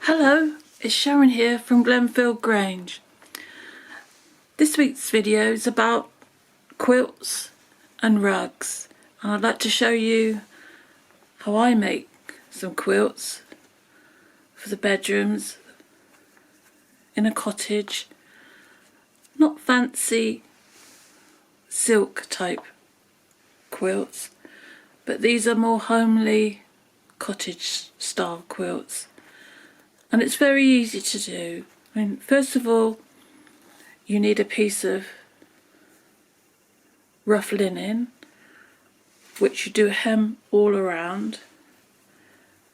Hello, it's Sharon here from Glenfield Grange. This week's video is about quilts and rugs, and I'd like to show you how I make some quilts for the bedrooms in a cottage. Not fancy silk type quilts, but these are more homely cottage style quilts. And it's very easy to do. I mean, first of all, you need a piece of rough linen, which you do hem all around,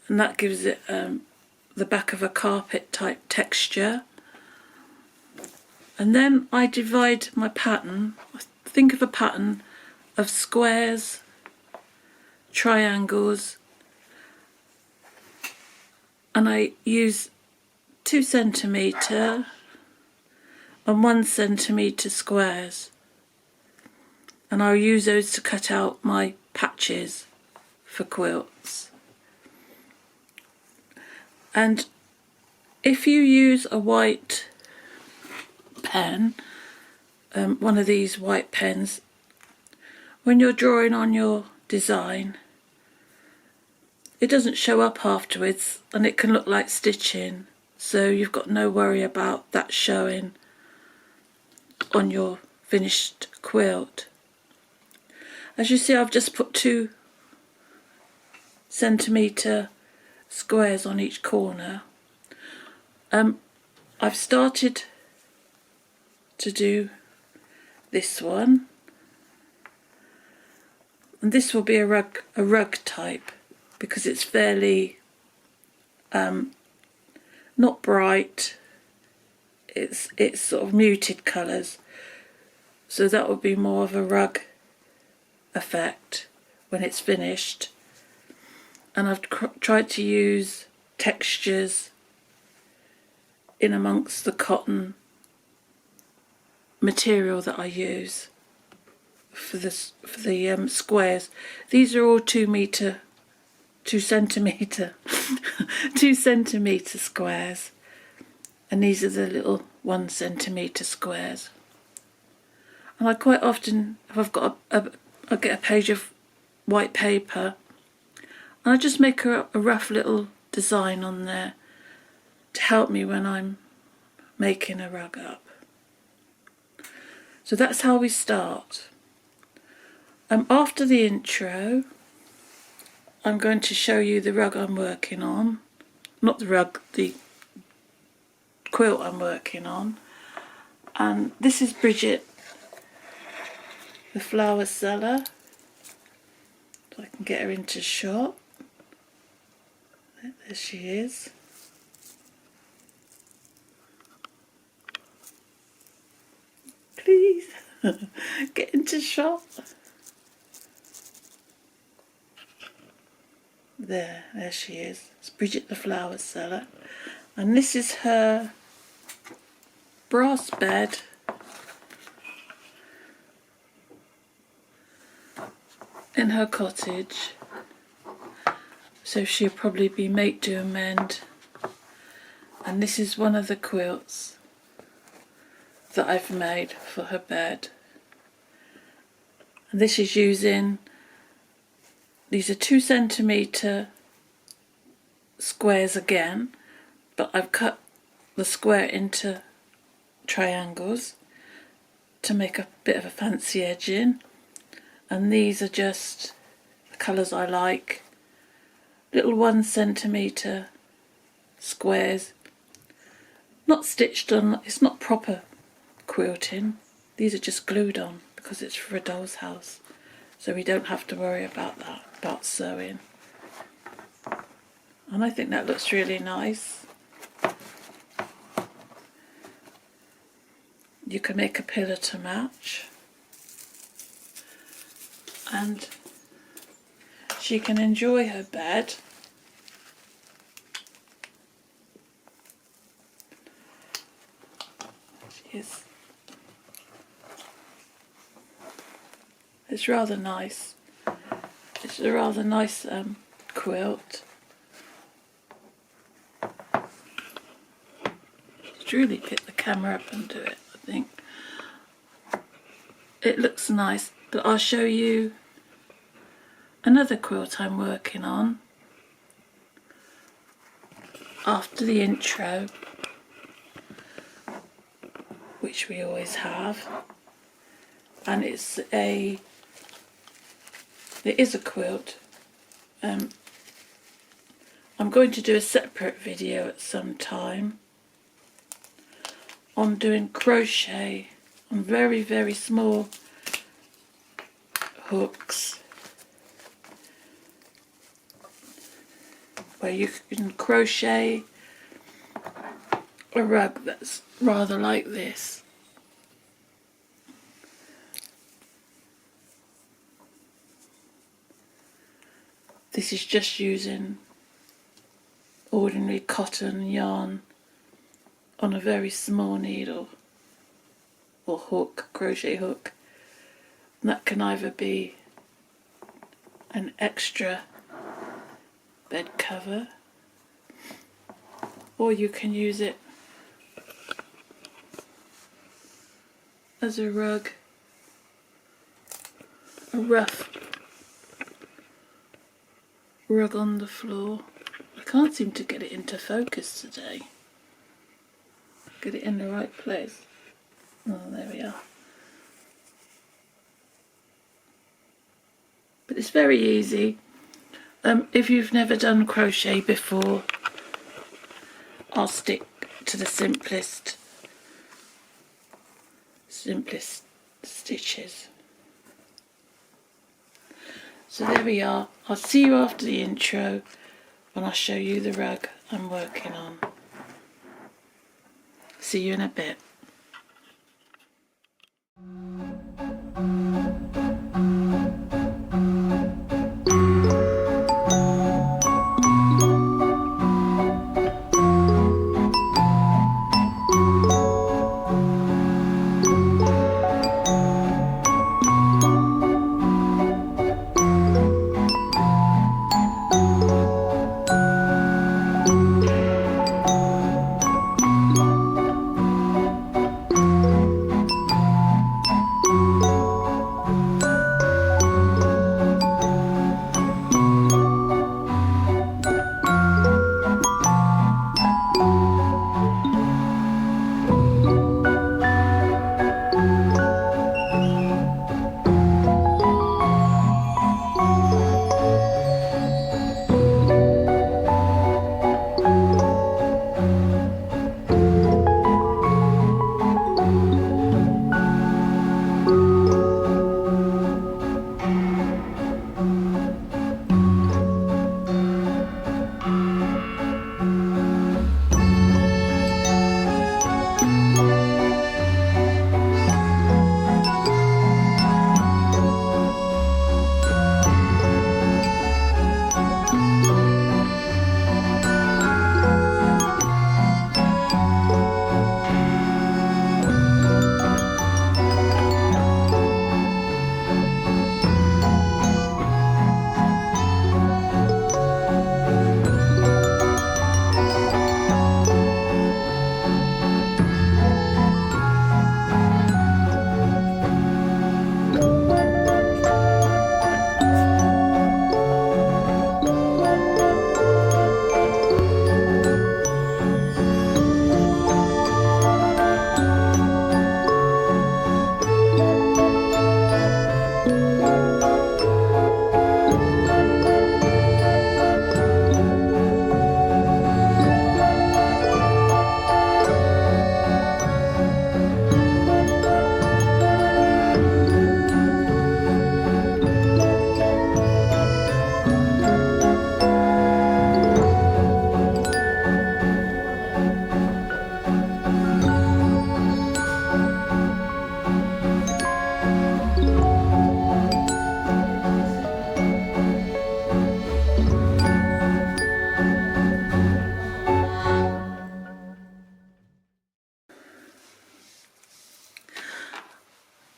and that gives it the back of a carpet type texture. And then I divide my pattern. Think of a pattern of squares, triangles, and I use 2 centimetre and 1 centimetre squares, and I'll use those to cut out my patches for quilts. And if you use a white pen, one of these white pens, when you're drawing on your design, it doesn't show up afterwards and it can look like stitching, so you've got no worry about that showing on your finished quilt. As you see, I've just put 2 centimetre squares on each corner. I've started to do this one, and this will be a rug type, because it's fairly not bright, it's sort of muted colours, so that will be more of a rug effect when it's finished. And I've tried to use textures in amongst the cotton material that I use for the squares. These are all 2 centimetre squares, and these are the little 1 centimetre squares. And I quite often, if I've got I get a page of white paper, and I just make a rough little design on there to help me when I'm making a rug up. So that's how we start. After the intro, I'm going to show you the rug I'm working on. Not the rug, the quilt I'm working on. And this is Bridget, the flower seller. So I can get her into shot. There she is. Please, get into shot. There she is. It's Bridget the flower seller. And this is her brass bed in her cottage. So she'll probably be make do and mend. And this is one of the quilts that I've made for her bed. And this is using, these are 2 centimetre squares again, but I've cut the square into triangles to make a bit of a fancy edging. And these are just the colours I like. Little 1 centimetre squares, not stitched on, it's not proper quilting. These are just glued on because it's for a doll's house, so we don't have to worry about that, about sewing. And I think that looks really nice. You can make a pillow to match, and she can enjoy her bed. She is. It's rather nice. It's a rather nice quilt. to really pick the camera up and do it, I think. It looks nice, but I'll show you another quilt I'm working on after the intro, which we always have. And it is a quilt. I'm going to do a separate video at some time on doing crochet on very, very small hooks, where you can crochet a rug that's rather like this. This is just using ordinary cotton yarn on a very small needle or hook, crochet hook. And that can either be an extra bed cover, or you can use it as a rug, a rough rug on the floor. I can't seem to get it into focus today. Get it in the right place. Oh, there we are. But it's very easy. If you've never done crochet before, I'll stick to the simplest stitches. So there we are. I'll see you after the intro when I'll show you the rug I'm working on. See you in a bit.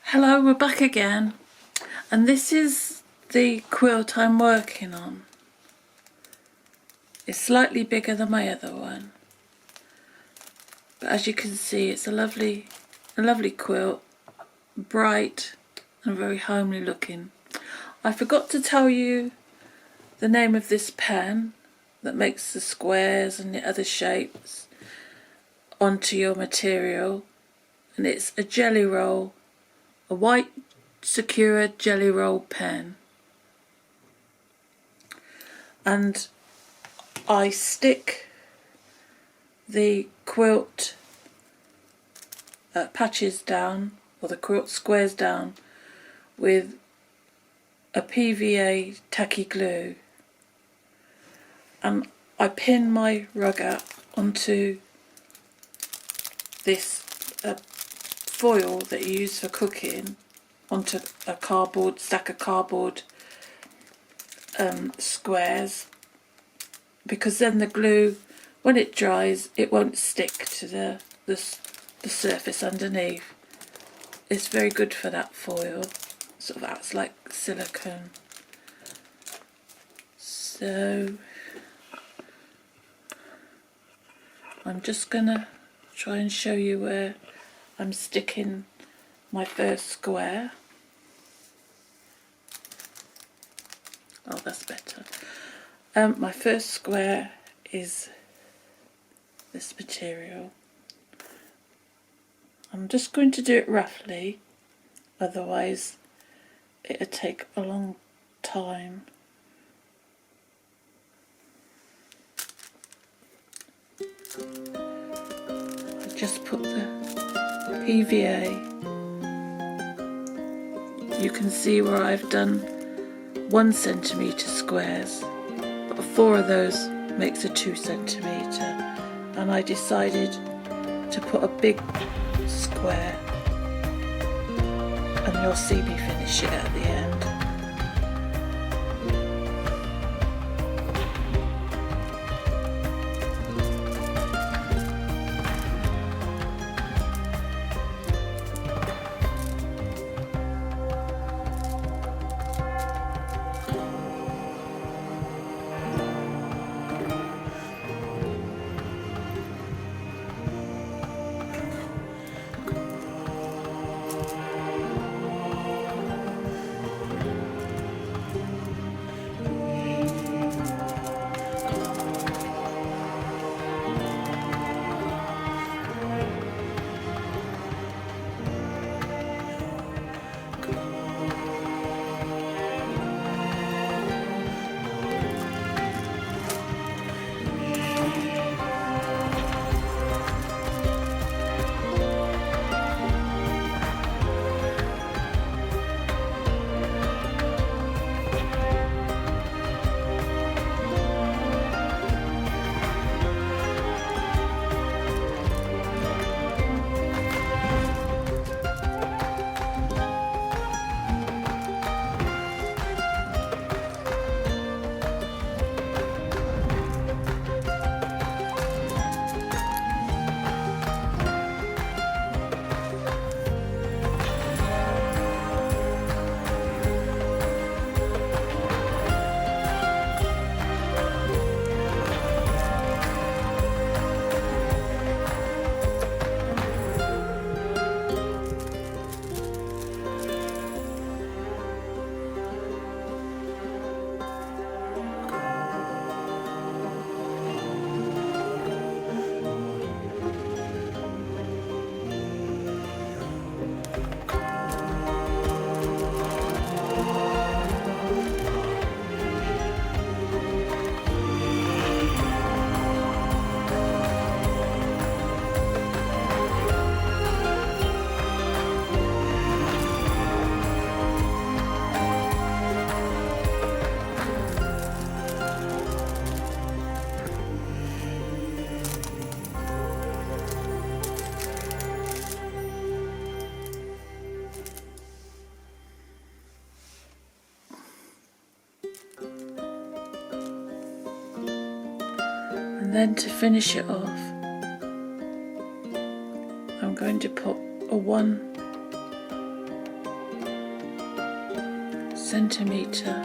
Hello, we're back again, and this is the quilt I'm working on. It's slightly bigger than my other one, But as you can see, it's a lovely quilt, bright and very homely looking. I forgot to tell you the name of this pen that makes the squares and the other shapes onto your material, and it's a jelly roll, a white Sakura jelly roll pen. And I stick the quilt patches down, or the quilt squares down, with a PVA tacky glue, and I pin my rug out onto this foil that you use for cooking, onto a cardboard stack of cardboard squares, because then the glue, when it dries, it won't stick to the surface underneath. It's very good for that foil. Sort of acts like silicone. So I'm just gonna try and show you where I'm sticking my first square. Oh, that's better. My first square is this material. I'm just going to do it roughly, otherwise it'll take a long time. I just put the PVA. You can see where I've done 1 centimetre squares, but 4 of those makes a 2 centimetre, and I decided to put a big square, and you'll see me finish it at the end. And then to finish it off, I'm going to put a 1 centimetre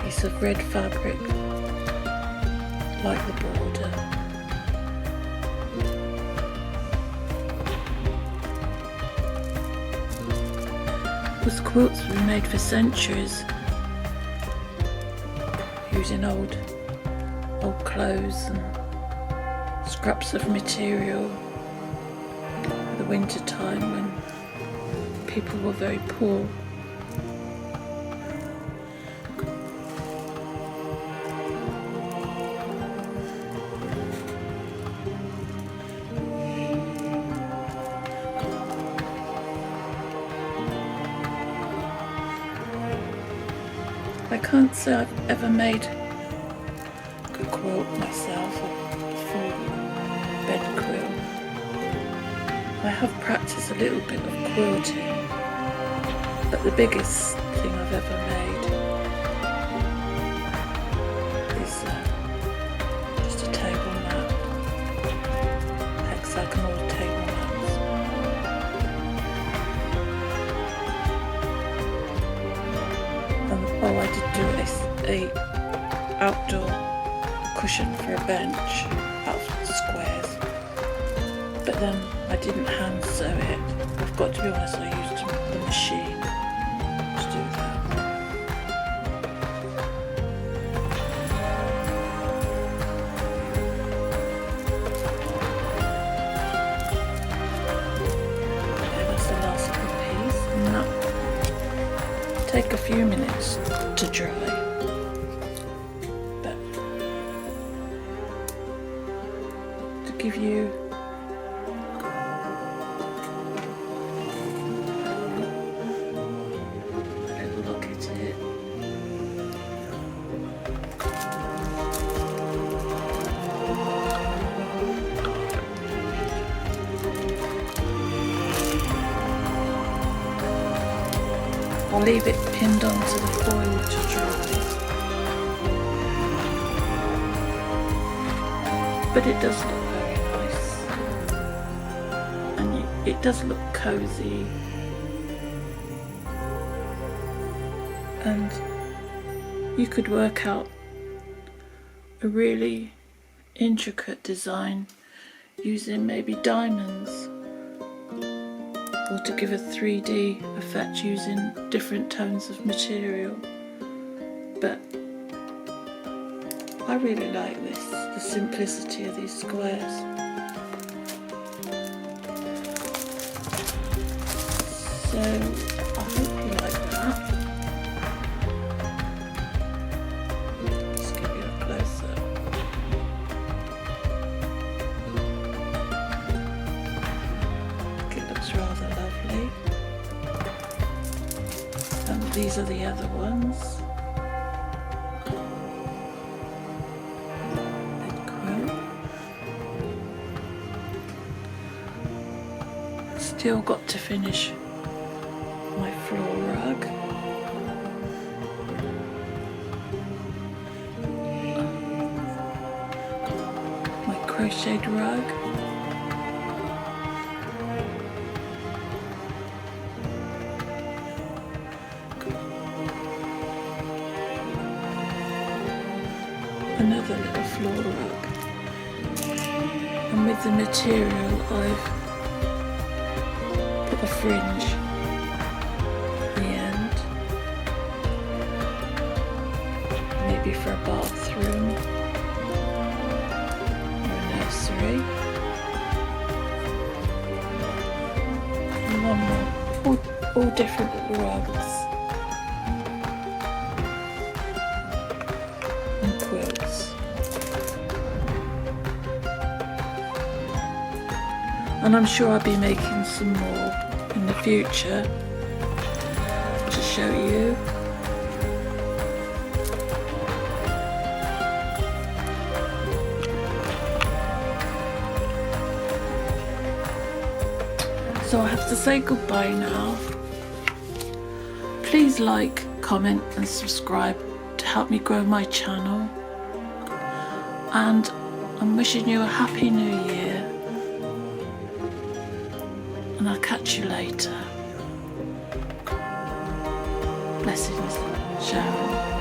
piece of red fabric like the border. Because quilts were made for centuries using old clothes and scraps of material in the winter time when people were very poor. I can't say I've ever made a quilt myself, a full bed quilt. I have practiced a little bit of quilting, but the biggest thing I've ever made is just a table mat, hexagonal table mats. Oh, I did do a outdoor cushion for a bench out of squares, but then I didn't hand sew it. I've got to be honest, I used the machine to do that. Okay, that's the last little piece, and that take a few minutes to dry. But to give you a little look at it. I'll leave it pinned onto the foil to dry, but it does look very nice, and it does look cozy, and you could work out a really intricate design using maybe diamonds, or to give a 3D effect using different tones of material. But I really like this, the simplicity of these squares. So I hope you like that. Just give you a close up. It looks rather lovely. And these are the other ones. Still got to finish my floor rug. My crocheted rug. Another little floor rug. And with the material I've put a fringe at the end, maybe for a bathroom or a nursery. And one more, all different little rugs and quilts. And I'm sure I'll be making some more in the future to show you. So I have to say goodbye now. Please like, comment and subscribe to help me grow my channel. And I'm wishing you a happy new year. And I'll catch you later. Blessings, Sharon.